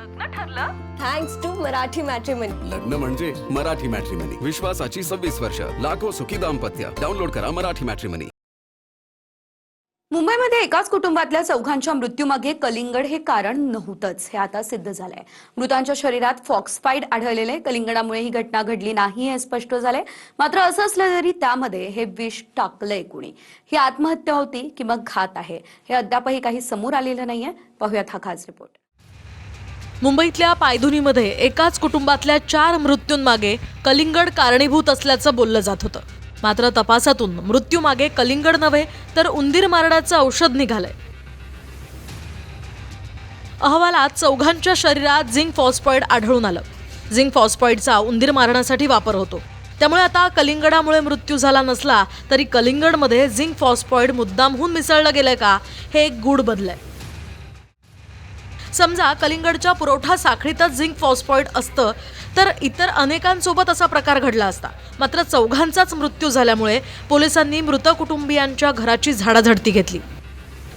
लग्न ठरलं thanks to Marathi matrimony. लग्न म्हणजे मराठी मॅट्रिमनी. विश्वासाची 26 वर्ष. लाखो सुखी दाम्पत्य. डाउनलोड करा मराठी मॅट्रिमनी. मुंबईमध्ये एकाच कुटुंबातल्या चौघांच्या मृत्यूमागे कलिंगड हे कारण नव्हतंच, हे आता सिद्ध झालंय. मृतांच्या शरीरात फॉक्सपाईड आढळलेले. कलिंगडामुळे ही घटना घडली नाही हे स्पष्ट झालंय. मात्र असं असलं तरी त्यामध्ये हे विष टाकलंय कुणी, ही आत्महत्या होती की मग घात आहे, हे अद्यापही काही समोर आलेलं नाहीये. पाहूयात हा खास रिपोर्ट. मुंबईतल्या पायधुनीमध्ये एकाच कुटुंबातल्या 4 मृत्यूंमागे कलिंगड कारणीभूत असल्याचं बोललं जात होतं. मात्र तपासातून मृत्यूमागे कलिंगड नव्हे तर उंदीर मारण्याचं औषध निघालंय. अहवालात चौघांच्या शरीरात झिंक फॉस्फाईड आढळून आलं. झिंक फॉस्फाईडचा उंदीर मारण्यासाठी वापर होतो. त्यामुळे आता कलिंगडामुळे मृत्यू झाला नसला तरी कलिंगडमध्ये झिंक फॉस्फाईड मुद्दामहून मिसळलं गेलंय का, हे एक गूढ बदलय. समजा कलिंगडच्या पुरवठा साखळीतच झिंक फॉस्फाईड असतं तर इतर अनेकांसोबत असा प्रकार घडला असता. मात्र चौघांचाच मृत्यू झाल्यामुळे पोलिसांनी मृत कुटुंबियांच्या घराची झाडाझडती घेतली.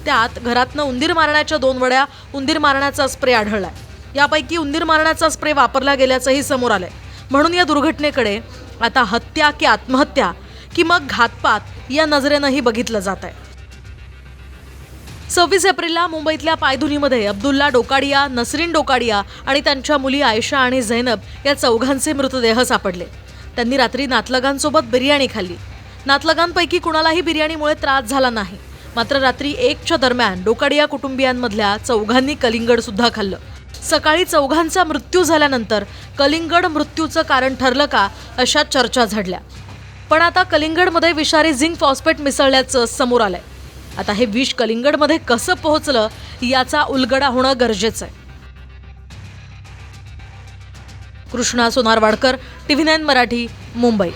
त्यात घरातनं उंदीर मारण्याच्या 2 वड्या, उंदीर मारण्याचा स्प्रे आढळलाय. यापैकी उंदीर मारण्याचा स्प्रे वापरला गेल्याचंही समोर आलंय. म्हणून या दुर्घटनेकडे आता हत्या की आत्महत्या की मग घातपात या नजरेनंही बघितलं जात आहे. 26 एप्रिलला मुंबईतल्या पायधुनीमध्ये अब्दुल्ला डोकाडिया, नसरीन डोकाडिया आणि त्यांच्या मुली आयशा आणि झैनब या चौघांचे मृतदेह सापडले. त्यांनी रात्री नातलगांसोबत बिर्याणी खाल्ली. नातलगांपैकी कुणालाही बिर्याणीमुळे त्रास झाला नाही. मात्र रात्री 1च्या दरम्यान डोकाडिया कुटुंबियांमधल्या चौघांनी कलिंगड सुद्धा खाल्लं. सकाळी चौघांचा मृत्यू झाल्यानंतर कलिंगड मृत्यूचं कारण ठरलं का, अशा चर्चा झडल्या. पण आता कलिंगडमध्ये विषारी झिंक फॉस्फेट मिसळल्याचं समोर आलंय. आता हे विष कलिंगडमध्ये कसं पोहोचलं याचा उलगडा होणं गरजेचं आहे. कृष्णा सोनारवाडकर, TV9 मराठी, मुंबई.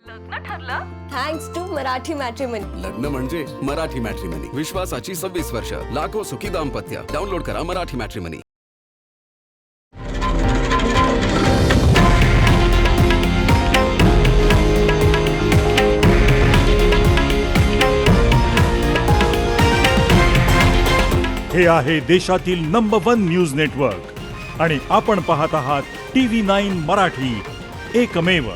लग्न ठरलं थँक्स टू मराठी मॅट्रिमनी. लग्न म्हणजे मराठी मॅट्रिमनी. विश्वासाची 26 वर्ष. लाखो सुखी दाम्पत्य. डाउनलोड करा मराठी मॅट्रिमनी. हे आहे देशातील नंबर 1 न्यूज नेटवर्क आणि आपण पाहत आहात TV9 मराठी, एकमेव.